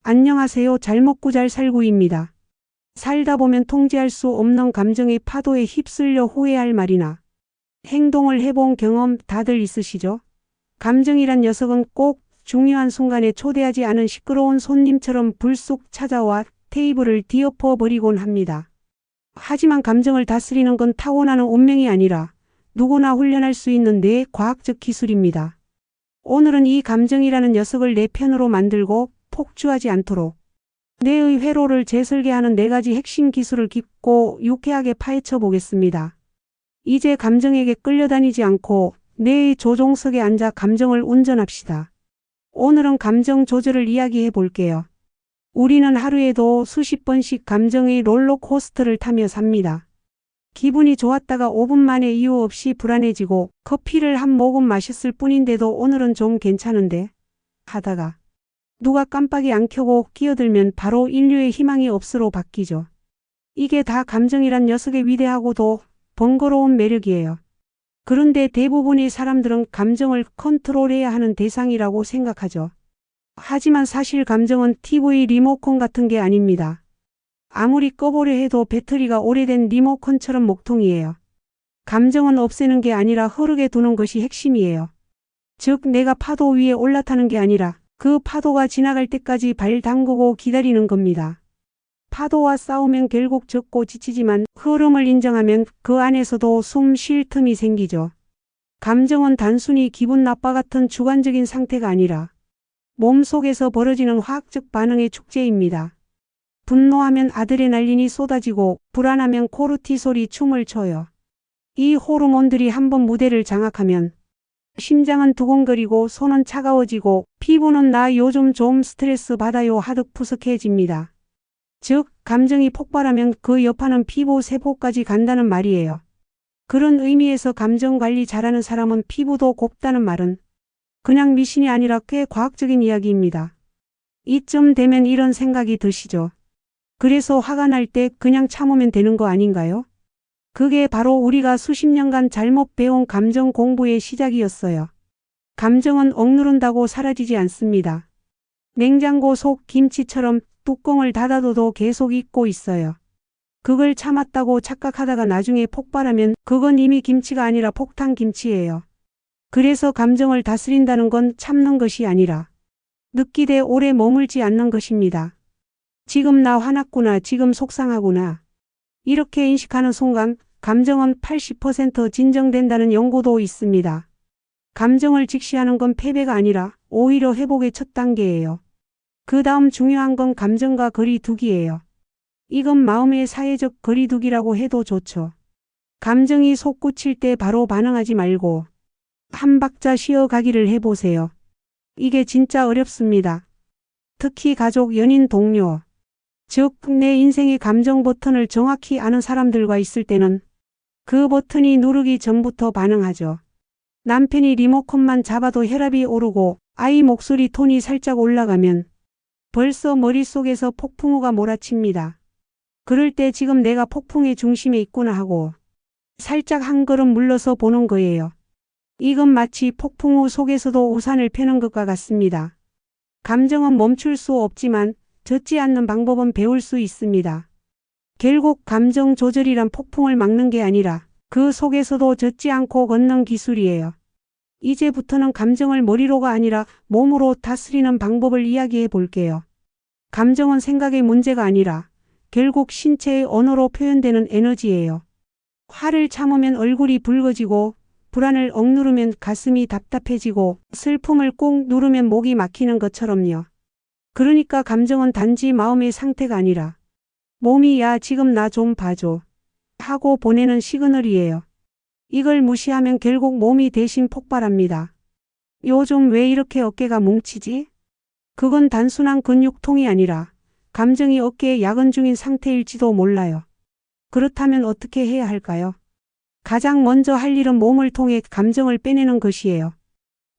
안녕하세요. 잘 먹고 잘 살구입니다. 살다 보면 통제할 수 없는 감정의 파도에 휩쓸려 후회할 말이나 행동을 해본 경험 다들 있으시죠? 감정이란 녀석은 꼭 중요한 순간에 초대하지 않은 시끄러운 손님처럼 불쑥 찾아와 테이블을 뒤엎어 버리곤 합니다. 하지만 감정을 다스리는 건 타고나는 운명이 아니라 누구나 훈련할 수 있는 뇌의 과학적 기술입니다. 오늘은 이 감정이라는 녀석을 내 편으로 만들고 폭주하지 않도록 뇌의 회로를 재설계하는 4가지 핵심 기술을 깊고 유쾌하게 파헤쳐 보겠습니다. 이제 감정에게 끌려다니지 않고 뇌의 조종석에 앉아 감정을 운전합시다. 오늘은 감정 조절을 이야기해 볼게요. 우리는 하루에도 수십 번씩 감정의 롤러코스터를 타며 삽니다. 기분이 좋았다가 5분 만에 이유 없이 불안해지고 커피를 한 모금 마셨을 뿐인데도 오늘은 좀 괜찮은데 하다가 누가 깜빡이 안 켜고 끼어들면 바로 인류의 희망이 없으로 바뀌죠. 이게 다 감정이란 녀석의 위대하고도 번거로운 매력이에요. 그런데 대부분의 사람들은 감정을 컨트롤해야 하는 대상이라고 생각하죠. 하지만 사실 감정은 TV 리모컨 같은 게 아닙니다. 아무리 꺼보려 해도 배터리가 오래된 리모컨처럼 목통이에요. 감정은 없애는 게 아니라 흐르게 두는 것이 핵심이에요. 즉 내가 파도 위에 올라타는 게 아니라 그 파도가 지나갈 때까지 발 담그고 기다리는 겁니다. 파도와 싸우면 결국 젖고 지치지만 흐름을 인정하면 그 안에서도 숨 쉴 틈이 생기죠. 감정은 단순히 기분 나빠 같은 주관적인 상태가 아니라 몸속에서 벌어지는 화학적 반응의 축제입니다. 분노하면 아드레날린이 쏟아지고 불안하면 코르티솔이 춤을 춰요. 이 호르몬들이 한번 무대를 장악하면 심장은 두근거리고 손은 차가워지고 피부는 나 요즘 좀 스트레스 받아요 하듯 푸석해집니다. 즉 감정이 폭발하면 그 여파는 피부 세포까지 간다는 말이에요. 그런 의미에서 감정 관리 잘하는 사람은 피부도 곱다는 말은 그냥 미신이 아니라 꽤 과학적인 이야기입니다. 이쯤 되면 이런 생각이 드시죠? 그래서 화가 날 때 그냥 참으면 되는 거 아닌가요? 그게 바로 우리가 수십 년간 잘못 배운 감정 공부의 시작이었어요. 감정은 억누른다고 사라지지 않습니다. 냉장고 속 김치처럼 뚜껑을 닫아둬도 계속 익고 있어요. 그걸 참았다고 착각하다가 나중에 폭발하면 그건 이미 김치가 아니라 폭탄 김치예요. 그래서 감정을 다스린다는 건 참는 것이 아니라 느끼되 오래 머물지 않는 것입니다. 지금 나 화났구나, 지금 속상하구나. 이렇게 인식하는 순간 감정은 80% 진정된다는 연구도 있습니다. 감정을 직시하는 건 패배가 아니라 오히려 회복의 첫 단계예요. 그 다음 중요한 건 감정과 거리 두기예요. 이건 마음의 사회적 거리 두기라고 해도 좋죠. 감정이 솟구칠 때 바로 반응하지 말고 한 박자 쉬어가기를 해보세요. 이게 진짜 어렵습니다. 특히 가족, 연인, 동료. 즉, 내 인생의 감정 버튼을 정확히 아는 사람들과 있을 때는 그 버튼이 누르기 전부터 반응하죠. 남편이 리모컨만 잡아도 혈압이 오르고 아이 목소리 톤이 살짝 올라가면 벌써 머릿속에서 폭풍우가 몰아칩니다. 그럴 때 지금 내가 폭풍의 중심에 있구나 하고 살짝 한 걸음 물러서 보는 거예요. 이건 마치 폭풍우 속에서도 우산을 펴는 것과 같습니다. 감정은 멈출 수 없지만 젖지 않는 방법은 배울 수 있습니다. 결국 감정 조절이란 폭풍을 막는 게 아니라 그 속에서도 젖지 않고 걷는 기술이에요. 이제부터는 감정을 머리로가 아니라 몸으로 다스리는 방법을 이야기해 볼게요. 감정은 생각의 문제가 아니라 결국 신체의 언어로 표현되는 에너지예요. 화를 참으면 얼굴이 붉어지고 불안을 억누르면 가슴이 답답해지고 슬픔을 꾹 누르면 목이 막히는 것처럼요. 그러니까 감정은 단지 마음의 상태가 아니라 몸이 야 지금 나 좀 봐줘 하고 보내는 시그널이에요. 이걸 무시하면 결국 몸이 대신 폭발합니다. 요즘 왜 이렇게 어깨가 뭉치지? 그건 단순한 근육통이 아니라 감정이 어깨에 야근 중인 상태일지도 몰라요. 그렇다면 어떻게 해야 할까요? 가장 먼저 할 일은 몸을 통해 감정을 빼내는 것이에요.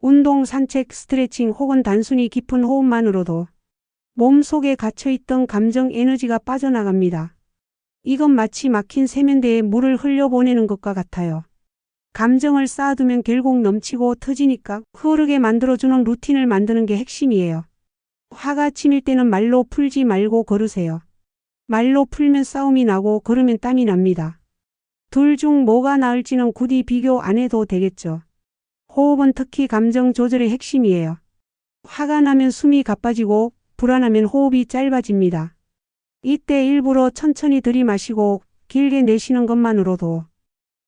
운동, 산책, 스트레칭 혹은 단순히 깊은 호흡만으로도 몸속에 갇혀있던 감정 에너지가 빠져나갑니다. 이건 마치 막힌 세면대에 물을 흘려보내는 것과 같아요. 감정을 쌓아두면 결국 넘치고 터지니까 흐르게 만들어주는 루틴을 만드는 게 핵심이에요. 화가 치밀 때는 말로 풀지 말고 걸으세요. 말로 풀면 싸움이 나고 걸으면 땀이 납니다. 둘 중 뭐가 나을지는 굳이 비교 안 해도 되겠죠. 호흡은 특히 감정 조절의 핵심이에요. 화가 나면 숨이 가빠지고 불안하면 호흡이 짧아집니다. 이때 일부러 천천히 들이마시고 길게 내쉬는 것만으로도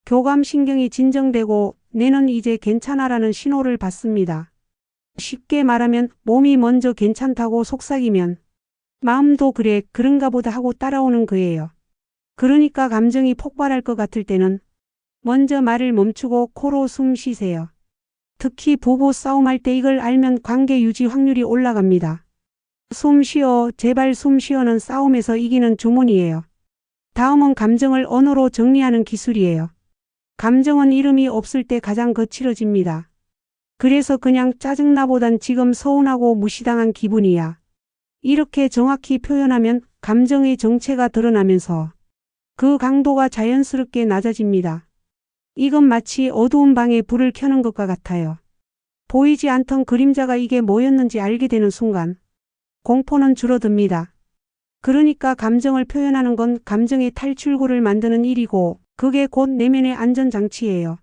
교감신경이 진정되고 뇌는 이제 괜찮아라는 신호를 받습니다. 쉽게 말하면 몸이 먼저 괜찮다고 속삭이면 마음도 그래 그런가 보다 하고 따라오는 거예요. 그러니까 감정이 폭발할 것 같을 때는 먼저 말을 멈추고 코로 숨 쉬세요. 특히 부부 싸움할 때 이걸 알면 관계 유지 확률이 올라갑니다. 숨 쉬어, 제발 숨 쉬어는 싸움에서 이기는 주문이에요. 다음은 감정을 언어로 정리하는 기술이에요. 감정은 이름이 없을 때 가장 거칠어집니다. 그래서 그냥 짜증나보단 지금 서운하고 무시당한 기분이야. 이렇게 정확히 표현하면 감정의 정체가 드러나면서 그 강도가 자연스럽게 낮아집니다. 이건 마치 어두운 방에 불을 켜는 것과 같아요. 보이지 않던 그림자가 이게 뭐였는지 알게 되는 순간 공포는 줄어듭니다. 그러니까 감정을 표현하는 건 감정의 탈출구를 만드는 일이고 그게 곧 내면의 안전장치예요.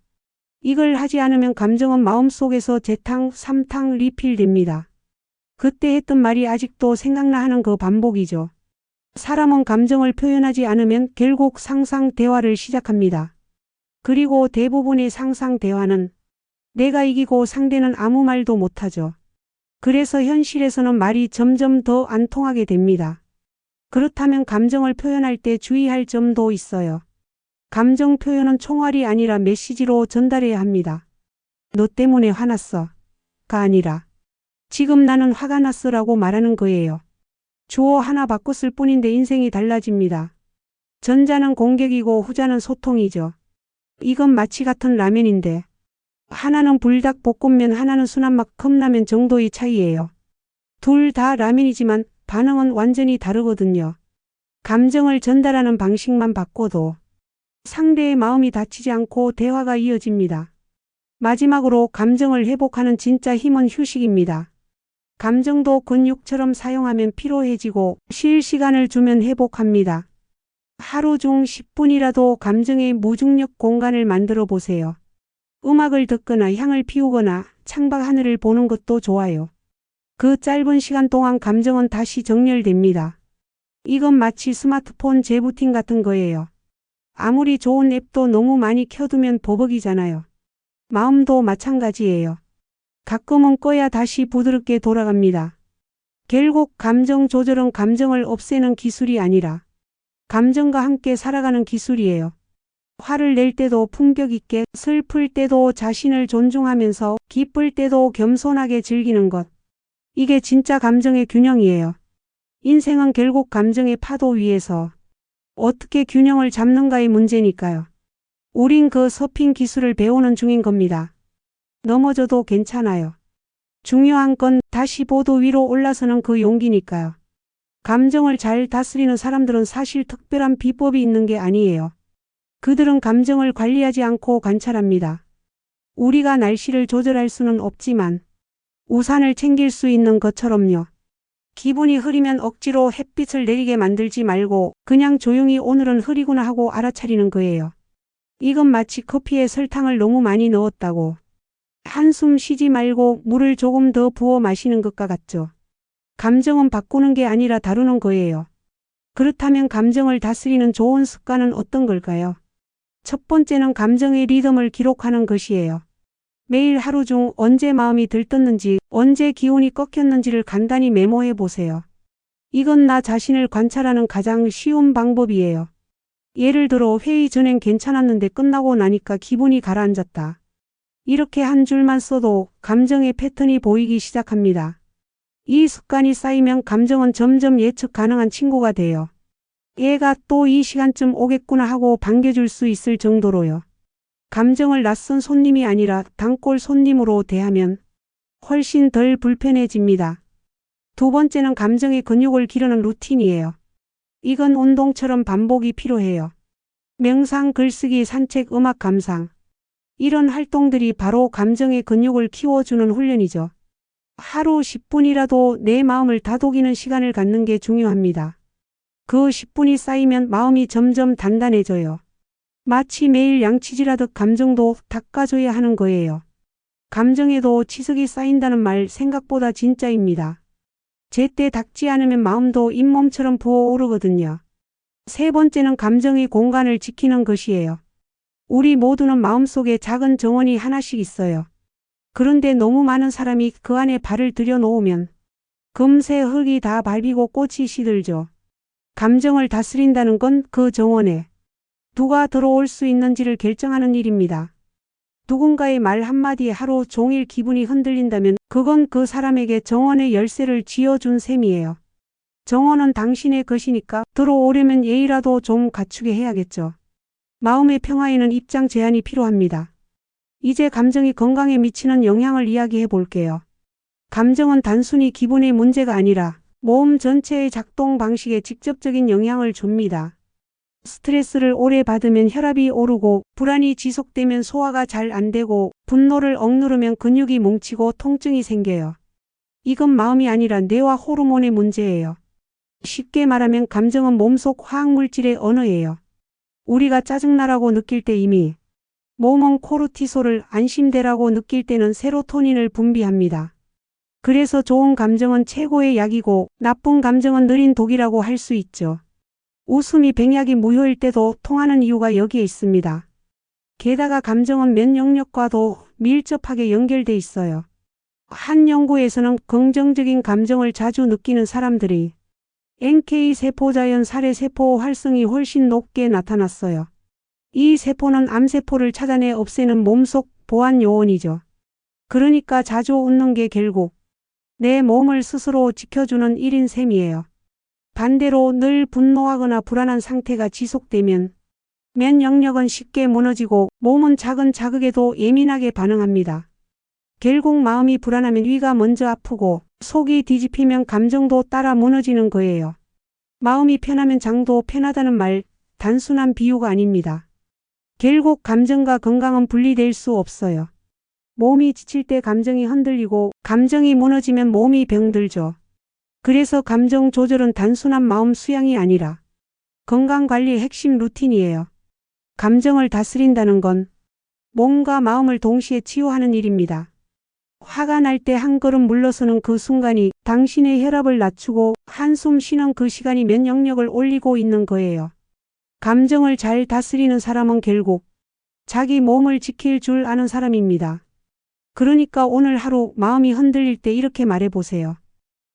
이걸 하지 않으면 감정은 마음속에서 재탕, 삼탕, 리필됩니다. 그때 했던 말이 아직도 생각나 하는 그 반복이죠. 사람은 감정을 표현하지 않으면 결국 상상 대화를 시작합니다. 그리고 대부분의 상상 대화는 내가 이기고 상대는 아무 말도 못하죠. 그래서 현실에서는 말이 점점 더 안 통하게 됩니다. 그렇다면 감정을 표현할 때 주의할 점도 있어요. 감정 표현은 총알이 아니라 메시지로 전달해야 합니다. 너 때문에 화났어. 가 아니라 지금 나는 화가 났어라고 말하는 거예요. 주어 하나 바꿨을 뿐인데 인생이 달라집니다. 전자는 공격이고 후자는 소통이죠. 이건 마치 같은 라면인데 하나는 불닭볶음면 하나는 순한맛 컵라면 정도의 차이예요. 둘 다 라면이지만 반응은 완전히 다르거든요. 감정을 전달하는 방식만 바꿔도 상대의 마음이 다치지 않고 대화가 이어집니다. 마지막으로 감정을 회복하는 진짜 힘은 휴식입니다. 감정도 근육처럼 사용하면 피로해지고 쉴 시간을 주면 회복합니다. 하루 중 10분이라도 감정의 무중력 공간을 만들어 보세요. 음악을 듣거나 향을 피우거나 창밖 하늘을 보는 것도 좋아요. 그 짧은 시간 동안 감정은 다시 정렬됩니다. 이건 마치 스마트폰 재부팅 같은 거예요. 아무리 좋은 앱도 너무 많이 켜두면 버벅이잖아요. 마음도 마찬가지예요. 가끔은 꺼야 다시 부드럽게 돌아갑니다. 결국 감정 조절은 감정을 없애는 기술이 아니라 감정과 함께 살아가는 기술이에요. 화를 낼 때도 품격 있게, 슬플 때도 자신을 존중하면서, 기쁠 때도 겸손하게 즐기는 것. 이게 진짜 감정의 균형이에요. 인생은 결국 감정의 파도 위에서 어떻게 균형을 잡는가의 문제니까요. 우린 그 서핑 기술을 배우는 중인 겁니다. 넘어져도 괜찮아요. 중요한 건 다시 보도 위로 올라서는 그 용기니까요. 감정을 잘 다스리는 사람들은 사실 특별한 비법이 있는 게 아니에요. 그들은 감정을 관리하지 않고 관찰합니다. 우리가 날씨를 조절할 수는 없지만 우산을 챙길 수 있는 것처럼요. 기분이 흐리면 억지로 햇빛을 내리게 만들지 말고 그냥 조용히 오늘은 흐리구나 하고 알아차리는 거예요. 이건 마치 커피에 설탕을 너무 많이 넣었다고 한숨 쉬지 말고 물을 조금 더 부어 마시는 것과 같죠. 감정은 바꾸는 게 아니라 다루는 거예요. 그렇다면 감정을 다스리는 좋은 습관은 어떤 걸까요? 첫 번째는 감정의 리듬을 기록하는 것이에요. 매일 하루 중 언제 마음이 들떴는지, 언제 기운이 꺾였는지를 간단히 메모해 보세요. 이건 나 자신을 관찰하는 가장 쉬운 방법이에요. 예를 들어 회의 전엔 괜찮았는데 끝나고 나니까 기분이 가라앉았다. 이렇게 한 줄만 써도 감정의 패턴이 보이기 시작합니다. 이 습관이 쌓이면 감정은 점점 예측 가능한 친구가 돼요. 얘가 또 이 시간쯤 오겠구나 하고 반겨줄 수 있을 정도로요. 감정을 낯선 손님이 아니라 단골 손님으로 대하면 훨씬 덜 불편해집니다. 두 번째는 감정의 근육을 기르는 루틴이에요. 이건 운동처럼 반복이 필요해요. 명상, 글쓰기, 산책, 음악 감상. 이런 활동들이 바로 감정의 근육을 키워주는 훈련이죠. 하루 10분이라도 내 마음을 다독이는 시간을 갖는 게 중요합니다. 그 10분이 쌓이면 마음이 점점 단단해져요. 마치 매일 양치질하듯 감정도 닦아줘야 하는 거예요. 감정에도 치석이 쌓인다는 말 생각보다 진짜입니다. 제때 닦지 않으면 마음도 잇몸처럼 부어오르거든요. 세 번째는 감정의 공간을 지키는 것이에요. 우리 모두는 마음속에 작은 정원이 하나씩 있어요. 그런데 너무 많은 사람이 그 안에 발을 들여놓으면 금세 흙이 다 밟히고 꽃이 시들죠. 감정을 다스린다는 건 그 정원에 누가 들어올 수 있는지를 결정하는 일입니다. 누군가의 말 한마디에 하루 종일 기분이 흔들린다면 그건 그 사람에게 정원의 열쇠를 쥐어준 셈이에요. 정원은 당신의 것이니까 들어오려면 예의라도 좀 갖추게 해야겠죠. 마음의 평화에는 입장 제한이 필요합니다. 이제 감정이 건강에 미치는 영향을 이야기해 볼게요. 감정은 단순히 기분의 문제가 아니라 몸 전체의 작동 방식에 직접적인 영향을 줍니다. 스트레스를 오래 받으면 혈압이 오르고, 불안이 지속되면 소화가 잘 안 되고, 분노를 억누르면 근육이 뭉치고 통증이 생겨요. 이건 마음이 아니라 뇌와 호르몬의 문제예요. 쉽게 말하면 감정은 몸속 화학물질의 언어예요. 우리가 짜증나라고 느낄 때 이미 몸은 코르티솔을, 안심되라고 느낄 때는 세로토닌을 분비합니다. 그래서 좋은 감정은 최고의 약이고 나쁜 감정은 느린 독이라고 할 수 있죠. 웃음이 백약이 무효일 때도 통하는 이유가 여기에 있습니다. 게다가 감정은 면역력과도 밀접하게 연결돼 있어요. 한 연구에서는 긍정적인 감정을 자주 느끼는 사람들이 NK 세포자연 살해세포 활성이 훨씬 높게 나타났어요. 이 세포는 암세포를 찾아내 없애는 몸속 보안 요원이죠. 그러니까 자주 웃는 게 결국 내 몸을 스스로 지켜주는 일인 셈이에요. 반대로 늘 분노하거나 불안한 상태가 지속되면 면역력은 쉽게 무너지고 몸은 작은 자극에도 예민하게 반응합니다. 결국 마음이 불안하면 위가 먼저 아프고 속이 뒤집히면 감정도 따라 무너지는 거예요. 마음이 편하면 장도 편하다는 말, 단순한 비유가 아닙니다. 결국 감정과 건강은 분리될 수 없어요. 몸이 지칠 때 감정이 흔들리고 감정이 무너지면 몸이 병들죠. 그래서 감정 조절은 단순한 마음 수양이 아니라 건강관리의 핵심 루틴이에요. 감정을 다스린다는 건 몸과 마음을 동시에 치유하는 일입니다. 화가 날 때 한 걸음 물러서는 그 순간이 당신의 혈압을 낮추고 한숨 쉬는 그 시간이 면역력을 올리고 있는 거예요. 감정을 잘 다스리는 사람은 결국 자기 몸을 지킬 줄 아는 사람입니다. 그러니까 오늘 하루 마음이 흔들릴 때 이렇게 말해보세요.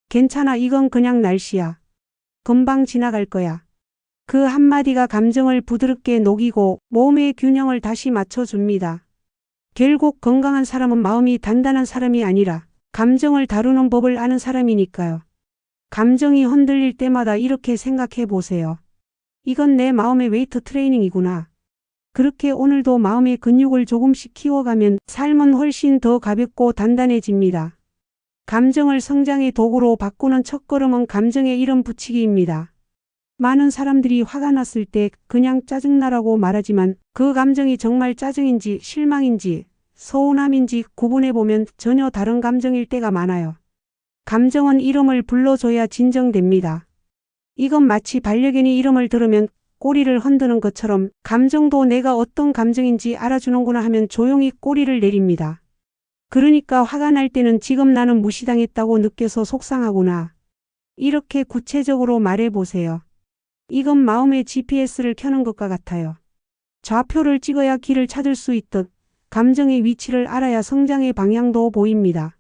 괜찮아, 이건 그냥 날씨야. 금방 지나갈 거야. 그 한마디가 감정을 부드럽게 녹이고 몸의 균형을 다시 맞춰줍니다. 결국 건강한 사람은 마음이 단단한 사람이 아니라 감정을 다루는 법을 아는 사람이니까요. 감정이 흔들릴 때마다 이렇게 생각해 보세요. 이건 내 마음의 웨이트 트레이닝이구나. 그렇게 오늘도 마음의 근육을 조금씩 키워가면 삶은 훨씬 더 가볍고 단단해집니다. 감정을 성장의 도구로 바꾸는 첫걸음은 감정에 이름 붙이기입니다. 많은 사람들이 화가 났을 때 그냥 짜증나라고 말하지만 그 감정이 정말 짜증인지 실망인지 서운함인지 구분해보면 전혀 다른 감정일 때가 많아요. 감정은 이름을 불러줘야 진정됩니다. 이건 마치 반려견이 이름을 들으면 꼬리를 흔드는 것처럼 감정도 내가 어떤 감정인지 알아주는구나 하면 조용히 꼬리를 내립니다. 그러니까 화가 날 때는 지금 나는 무시당했다고 느껴서 속상하구나. 이렇게 구체적으로 말해보세요. 이건 마음의 GPS를 켜는 것과 같아요. 좌표를 찍어야 길을 찾을 수 있듯 감정의 위치를 알아야 성장의 방향도 보입니다.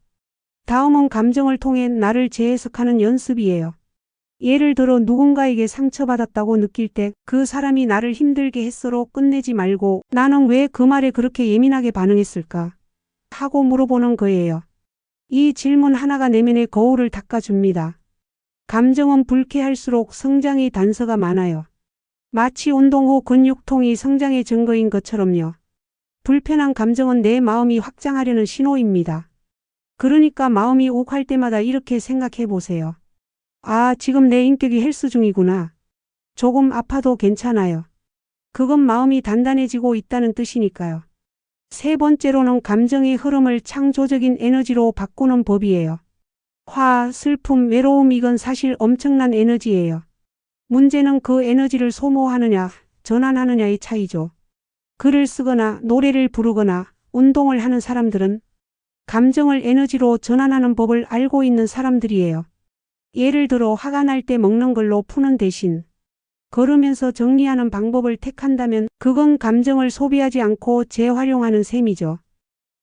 다음은 감정을 통해 나를 재해석하는 연습이에요. 예를 들어 누군가에게 상처받았다고 느낄 때 그 사람이 나를 힘들게 했어로 끝내지 말고 나는 왜 그 말에 그렇게 예민하게 반응했을까? 하고 물어보는 거예요. 이 질문 하나가 내면의 거울을 닦아줍니다. 감정은 불쾌할수록 성장의 단서가 많아요. 마치 운동 후 근육통이 성장의 증거인 것처럼요. 불편한 감정은 내 마음이 확장하려는 신호입니다. 그러니까 마음이 욱할 때마다 이렇게 생각해 보세요. 아, 지금 내 인격이 헬스 중이구나. 조금 아파도 괜찮아요. 그건 마음이 단단해지고 있다는 뜻이니까요. 세 번째로는 감정의 흐름을 창조적인 에너지로 바꾸는 법이에요. 화, 슬픔, 외로움 이건 사실 엄청난 에너지예요. 문제는 그 에너지를 소모하느냐, 전환하느냐의 차이죠. 글을 쓰거나 노래를 부르거나 운동을 하는 사람들은 감정을 에너지로 전환하는 법을 알고 있는 사람들이에요. 예를 들어 화가 날 때 먹는 걸로 푸는 대신 걸으면서 정리하는 방법을 택한다면 그건 감정을 소비하지 않고 재활용하는 셈이죠.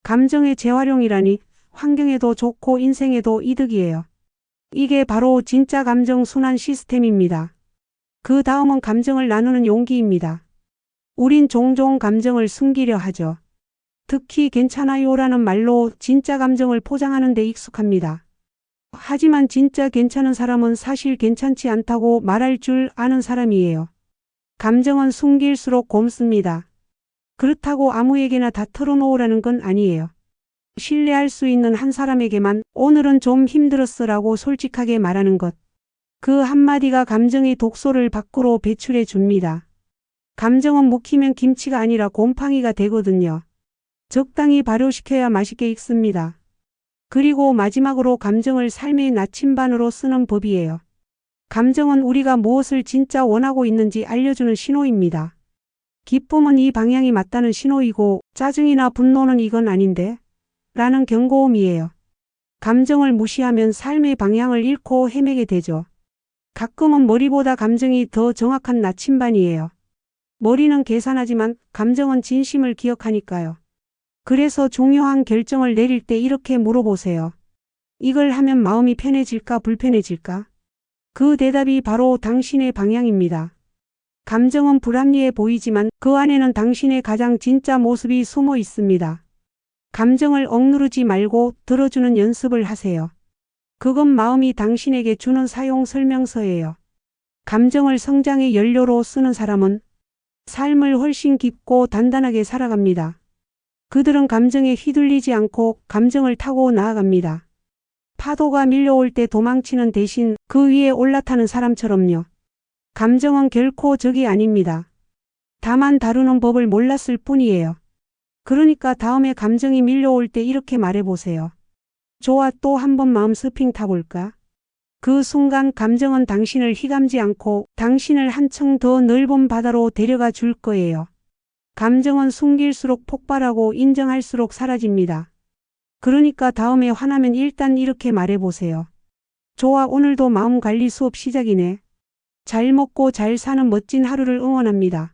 감정의 재활용이라니 환경에도 좋고 인생에도 이득이에요. 이게 바로 진짜 감정 순환 시스템입니다. 그 다음은 감정을 나누는 용기입니다. 우린 종종 감정을 숨기려 하죠. 특히 괜찮아요라는 말로 진짜 감정을 포장하는 데 익숙합니다. 하지만 진짜 괜찮은 사람은 사실 괜찮지 않다고 말할 줄 아는 사람이에요. 감정은 숨길수록 곪습니다. 그렇다고 아무에게나 다 털어놓으라는 건 아니에요. 신뢰할 수 있는 한 사람에게만 오늘은 좀 힘들었어라고 솔직하게 말하는 것. 그 한마디가 감정의 독소를 밖으로 배출해 줍니다. 감정은 묵히면 김치가 아니라 곰팡이가 되거든요. 적당히 발효시켜야 맛있게 익습니다. 그리고 마지막으로 감정을 삶의 나침반으로 쓰는 법이에요. 감정은 우리가 무엇을 진짜 원하고 있는지 알려주는 신호입니다. 기쁨은 이 방향이 맞다는 신호이고 짜증이나 분노는 이건 아닌데? 라는 경고음이에요. 감정을 무시하면 삶의 방향을 잃고 헤매게 되죠. 가끔은 머리보다 감정이 더 정확한 나침반이에요. 머리는 계산하지만 감정은 진심을 기억하니까요. 그래서 중요한 결정을 내릴 때 이렇게 물어보세요. 이걸 하면 마음이 편해질까 불편해질까? 그 대답이 바로 당신의 방향입니다. 감정은 불합리해 보이지만 그 안에는 당신의 가장 진짜 모습이 숨어 있습니다. 감정을 억누르지 말고 들어주는 연습을 하세요. 그건 마음이 당신에게 주는 사용 설명서예요. 감정을 성장의 연료로 쓰는 사람은 삶을 훨씬 깊고 단단하게 살아갑니다. 그들은 감정에 휘둘리지 않고 감정을 타고 나아갑니다. 파도가 밀려올 때 도망치는 대신 그 위에 올라타는 사람처럼요. 감정은 결코 적이 아닙니다. 다만 다루는 법을 몰랐을 뿐이에요. 그러니까 다음에 감정이 밀려올 때 이렇게 말해보세요. 좋아, 또 한 번 마음 스핑 타볼까? 그 순간 감정은 당신을 휘감지 않고 당신을 한층 더 넓은 바다로 데려가 줄 거예요. 감정은 숨길수록 폭발하고 인정할수록 사라집니다. 그러니까 다음에 화나면 일단 이렇게 말해보세요. 좋아, 오늘도 마음관리 수업 시작이네. 잘 먹고 잘 사는 멋진 하루를 응원합니다.